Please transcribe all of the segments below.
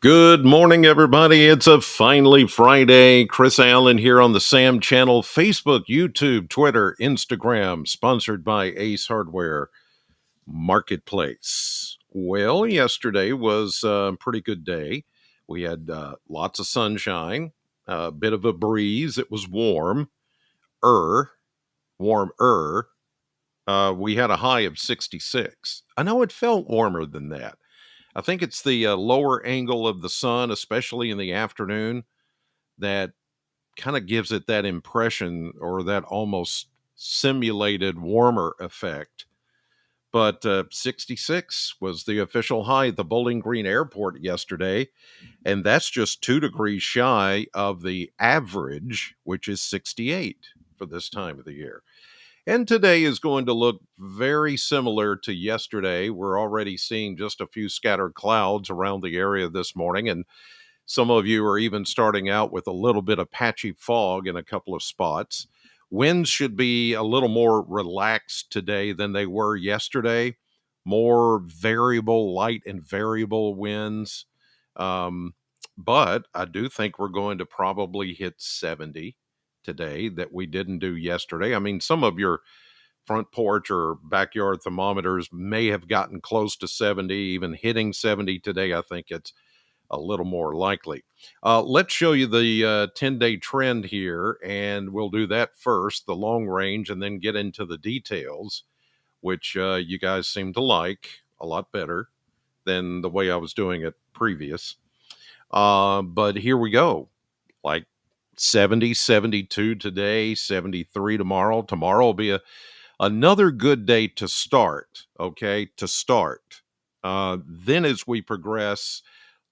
Good morning, everybody. It's a finally Friday. Chris Allen here on the Sam channel, Facebook, YouTube, Twitter, Instagram, sponsored by Ace Hardware Marketplace. Well, yesterday was a pretty good day. We had lots of sunshine, a bit of a breeze. It was er, warmer. We had a high of 66. I know it felt warmer than that. I think it's the lower angle of the sun, especially in the afternoon, that kind of gives it that impression or that almost simulated warmer effect. But 66 was the official high at the Bowling Green Airport yesterday. And that's just 2 degrees shy of the average, which is 68 for this time of the year. And today is going to look very similar to yesterday. We're already seeing just a few scattered clouds around the area this morning. And some of you are even starting out with a little bit of patchy fog in a couple of spots. Winds should be a little more relaxed today than they were yesterday. More variable, light and variable winds. Um, but I do think we're going to probably hit 70 today that we didn't do yesterday. I mean, some of your front porch or backyard thermometers may have gotten close to 70, even hitting 70 today. I think it's a little more likely. Let's show you the 10-day trend here, and we'll do that first, the long range, and then get into the details, which you guys seem to like a lot better than the way I was doing it previous. But here we go. Like 70, 72 today, 73 tomorrow. Tomorrow will be another good day to start, okay? To start. Then as we progress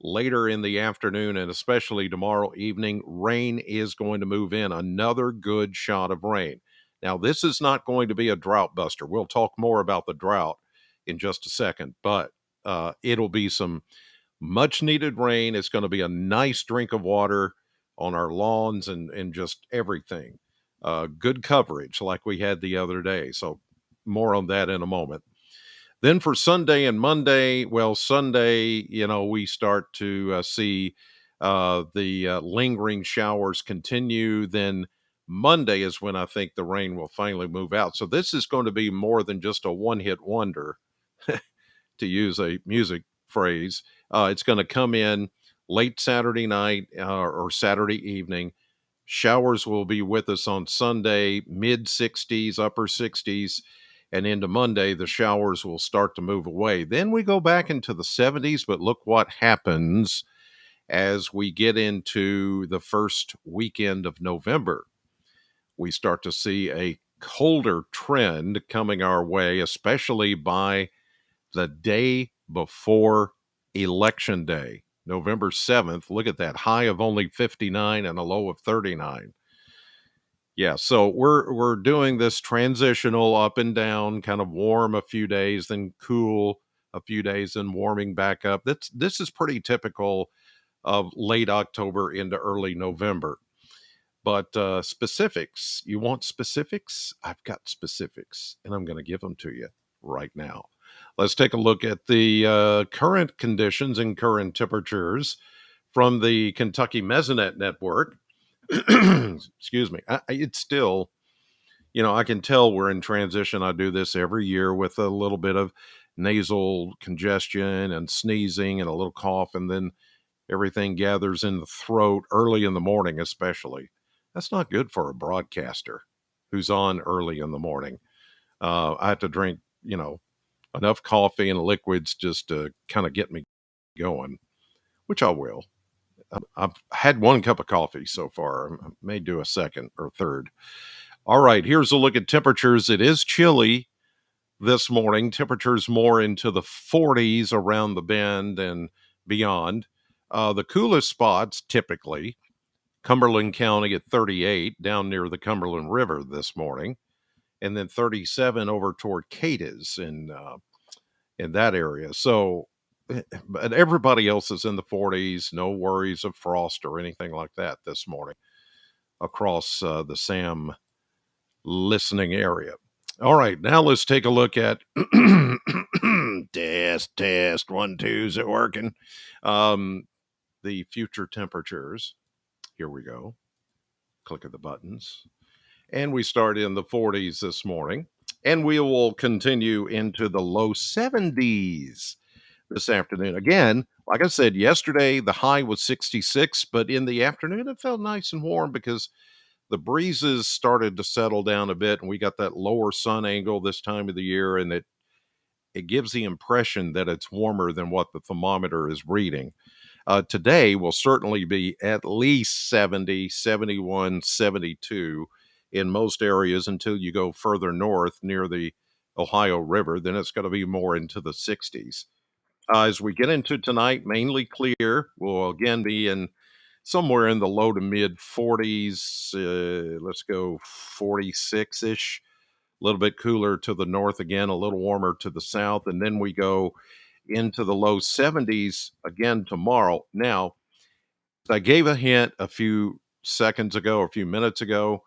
later in the afternoon and especially tomorrow evening, rain is going to move in. Another good shot of rain. Now, this is not going to be a drought buster. We'll talk more about the drought in just a second, but it'll be some much needed rain. It's going to be a nice drink of water on our lawns and just everything. Good coverage like we had the other day. So, more on that in a moment. Then for Sunday and Monday, well, Sunday, we start to see the lingering showers continue. Then Monday is when I think the rain will finally move out. So this is going to be more than just a one hit wonder, to use a music phrase. It's going to come in late Saturday night or Saturday evening. Showers will be with us on Sunday, mid 60s, upper 60s, and into Monday, the showers will start to move away. Then we go back into the 70s, but look what happens as we get into the first weekend of November. We start to see a colder trend coming our way, especially by the day before Election Day, November 7th. Look at that, high of only 59 and a low of 39. Yeah, so we're doing this transitional up and down, kind of warm a few days, then cool a few days, then warming back up. This is pretty typical of late October into early November. But specifics, you want specifics? I've got specifics, and I'm going to give them to you right now. Let's take a look at the current conditions and current temperatures from the Kentucky Mesonet Network. Excuse me. It's still, I can tell we're in transition. I do this every year with a little bit of nasal congestion and sneezing and a little cough, and then everything gathers in the throat early in the morning, especially. That's not good for a broadcaster who's on early in the morning. I have to drink, enough coffee and liquids just to kind of get me going, which I will. I've had one cup of coffee so far. I may do a second or third. All right, here's a look at temperatures. It is chilly this morning. Temperatures more into the 40s around the bend and beyond. The coolest spots typically Cumberland County at 38 down near the Cumberland River this morning, and then 37 over toward Cadiz in that area. So, but everybody else is in the 40s. No worries of frost or anything like that this morning across the Sam listening area. All right, now let's take a look at test 1 2. Is it working? the future temperatures. Here we go. Click of the buttons. And we start in the 40s this morning. And we will continue into the low 70s this afternoon. Again, like I said, yesterday the high was 66, but in the afternoon it felt nice and warm because the breezes started to settle down a bit and we got that lower sun angle this time of the year, and it gives the impression that it's warmer than what the thermometer is reading. Today will certainly be at least 70, 71, 72 in most areas until you go further north near the Ohio River. Then it's going to be more into the 60s. As we get into tonight, mainly clear. We'll again be in somewhere in the low to mid 40s. Let's go 46 ish. A little bit cooler to the north again, a little warmer to the south. And then we go into the low 70s again tomorrow. Now, I gave a hint a few seconds ago, a few minutes ago.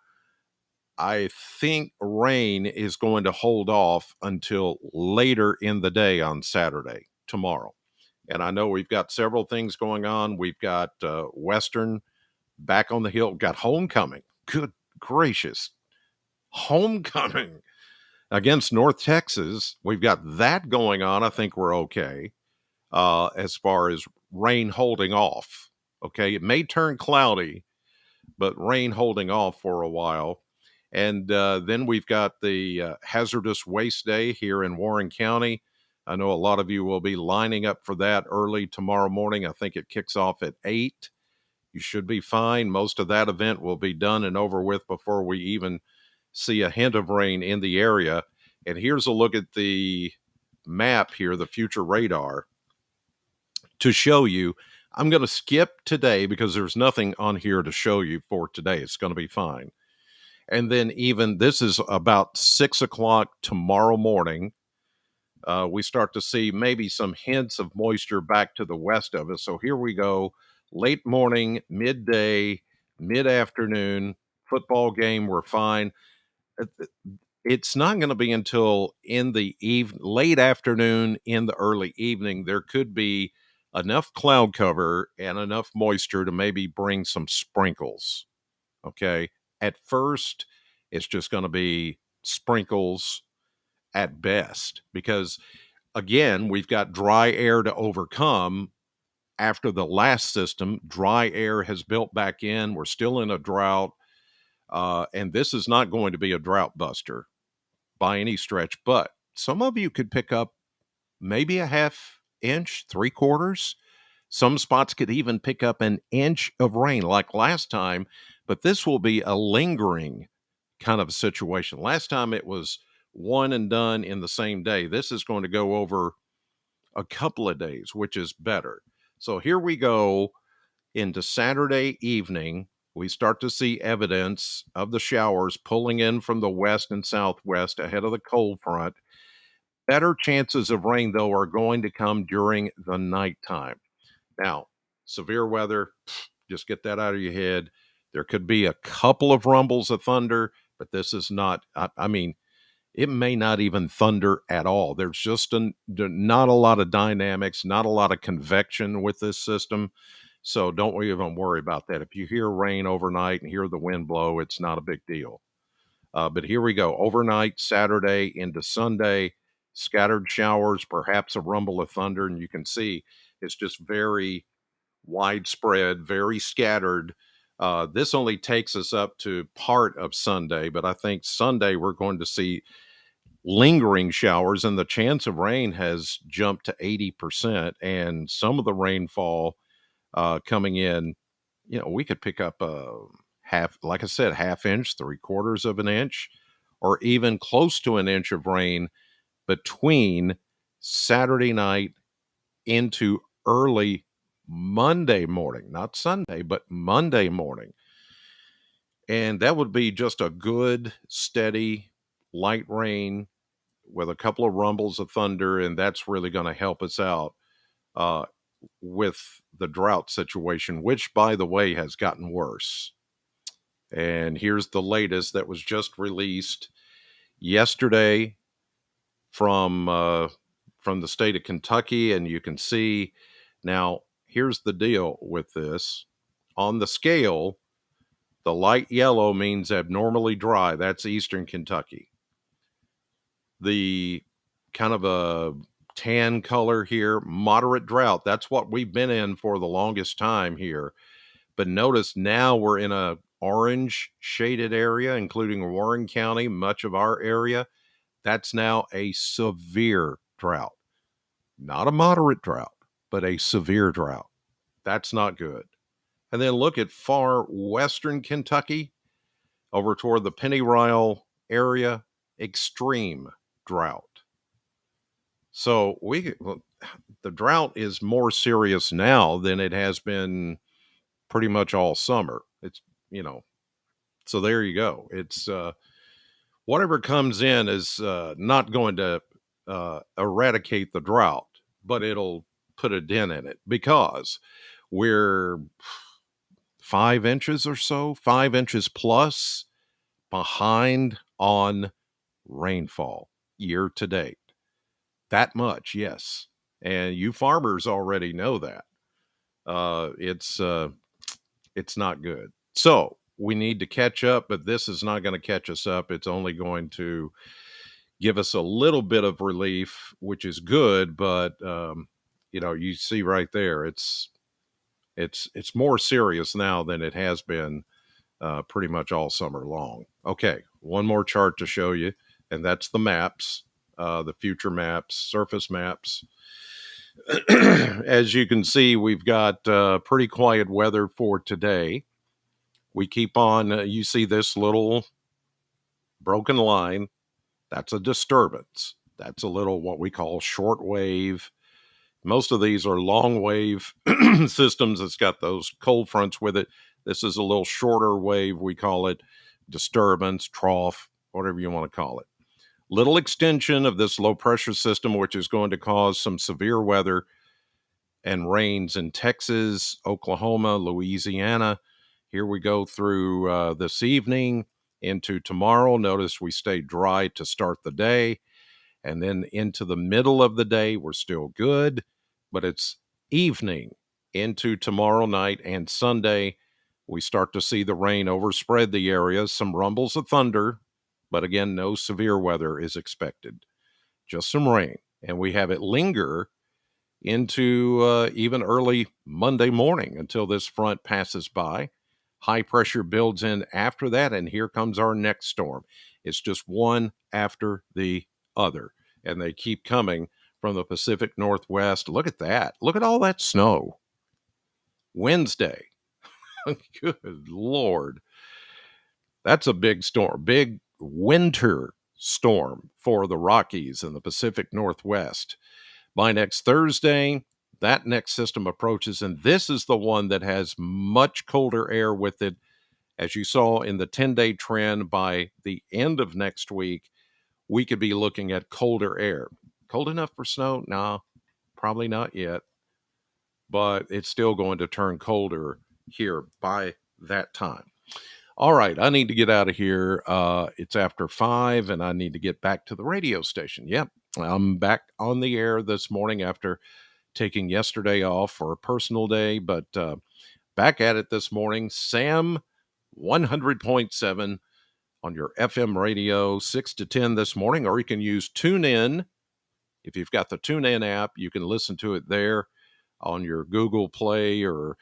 I think rain is going to hold off until later in the day on Saturday, tomorrow. And I know we've got several things going on. We've got Western back on the hill, got homecoming. Good gracious. Homecoming against North Texas. We've got that going on. I think we're okay as far as rain holding off. Okay. It may turn cloudy, but rain holding off for a while. And then we've got the hazardous waste day here in Warren County. I know a lot of you will be lining up for that early tomorrow morning. I think it kicks off at 8. You should be fine. Most of that event will be done and over with before we even see a hint of rain in the area. And here's a look at the map here, the future radar, to show you. I'm going to skip today because there's nothing on here to show you for today. It's going to be fine. And then even this is about 6 o'clock tomorrow morning. We start to see maybe some hints of moisture back to the west of us. So here we go. Late morning, midday, mid afternoon, football game. We're fine. It's not going to be until in the late afternoon, in the early evening, there could be enough cloud cover and enough moisture to maybe bring some sprinkles. Okay. At first, it's just going to be sprinkles at best because, again, we've got dry air to overcome. After the last system, dry air has built back in. We're still in a drought. And this is not going to be a drought buster by any stretch, but some of you could pick up maybe a half inch, 3/4. Some spots could even pick up an inch of rain like last time, but this will be a lingering kind of a situation. Last time it was one and done in the same day. This is going to go over a couple of days, which is better. So here we go into Saturday evening. We start to see evidence of the showers pulling in from the west and southwest ahead of the cold front. Better chances of rain, though, are going to come during the nighttime. Now, severe weather, just get that out of your head. There could be a couple of rumbles of thunder, but this is not, I mean, it may not even thunder at all. There's just not a lot of dynamics, not a lot of convection with this system. So don't even worry about that. If you hear rain overnight and hear the wind blow, it's not a big deal. But here we go. Overnight, Saturday into Sunday, scattered showers, perhaps a rumble of thunder. And you can see it's just very widespread, very scattered. This only takes us up to part of Sunday, but I think Sunday we're going to see lingering showers, and the chance of rain has jumped to 80%. And some of the rainfall coming in, we could pick up a half, like I said, half inch, 3/4 of an inch, or even close to an inch of rain between Saturday night into early Monday morning, not Sunday, but Monday morning. And that would be just a good, steady, light rain with a couple of rumbles of thunder. And that's really going to help us out uh, with the drought situation, which, by the way, has gotten worse. And here's the latest that was just released yesterday from the state of Kentucky, and you can see now here's the deal with this. On the scale, the light yellow means abnormally dry. That's eastern Kentucky. The kind of a tan color here, moderate drought. That's what we've been in for the longest time here. But notice now we're in a orange shaded area, including Warren County, much of our area. That's now a severe drought. Not a moderate drought, but a severe drought. That's not good. And then look at far western Kentucky over toward the Pennyrile area, extreme drought. So the drought is more serious now than it has been pretty much all summer. It's, so there you go. It's whatever comes in is not going to eradicate the drought, but it'll put a dent in it because we're 5 inches or so, 5 inches plus behind on rainfall year to date. That much, yes. And you farmers already know that. It's not good. So we need to catch up, but this is not going to catch us up. It's only going to give us a little bit of relief, which is good. But you see right there, it's more serious now than it has been pretty much all summer long. Okay, one more chart to show you, and that's the maps, the future maps, surface maps. As you can see, we've got pretty quiet weather for today. We keep on, you see this little broken line. That's a disturbance. That's a little what we call short wave. Most of these are long wave systems that's got those cold fronts with it. This is a little shorter wave. We call it disturbance, trough, whatever you want to call it. Little extension of this low pressure system, which is going to cause some severe weather and rains in Texas, Oklahoma, Louisiana. Here we go through this evening into tomorrow. Notice we stay dry to start the day. And then into the middle of the day, we're still good. But it's evening into tomorrow night and Sunday. We start to see the rain overspread the areas, some rumbles of thunder. But again, no severe weather is expected. Just some rain. And we have it linger into even early Monday morning until this front passes by. High pressure builds in after that, and here comes our next storm. It's just one after the other, and they keep coming from the Pacific Northwest. Look at that. Look at all that snow. Wednesday. Good Lord. That's a big storm, big winter storm for the Rockies and the Pacific Northwest. By next Thursday, that next system approaches, and this is the one that has much colder air with it. As you saw in the 10-day trend, by the end of next week, we could be looking at colder air. Cold enough for snow? No, probably not yet. But it's still going to turn colder here by that time. All right, I need to get out of here. It's after 5, and I need to get back to the radio station. Yep, I'm back on the air this morning after taking yesterday off for a personal day, but back at it this morning. Sam 100.7 on your FM radio, 6 to 10 this morning, or you can use TuneIn. If you've got the TuneIn app, you can listen to it there on your Google Play or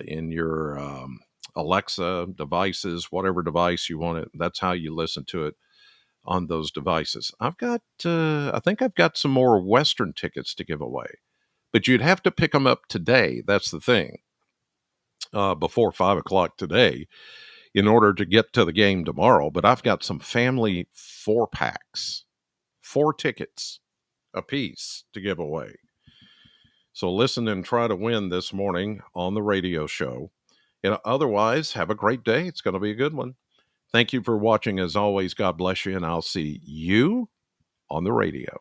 in your Alexa devices, whatever device you want it. That's how you listen to it on those devices. I think I've got some more Western tickets to give away, but you'd have to pick them up today. That's the thing. Before 5 o'clock today in order to get to the game tomorrow. But I've got some family 4-packs, 4 tickets a piece to give away. So listen and try to win this morning on the radio show. And otherwise, have a great day. It's going to be a good one. Thank you for watching. As always, God bless you, and I'll see you on the radio.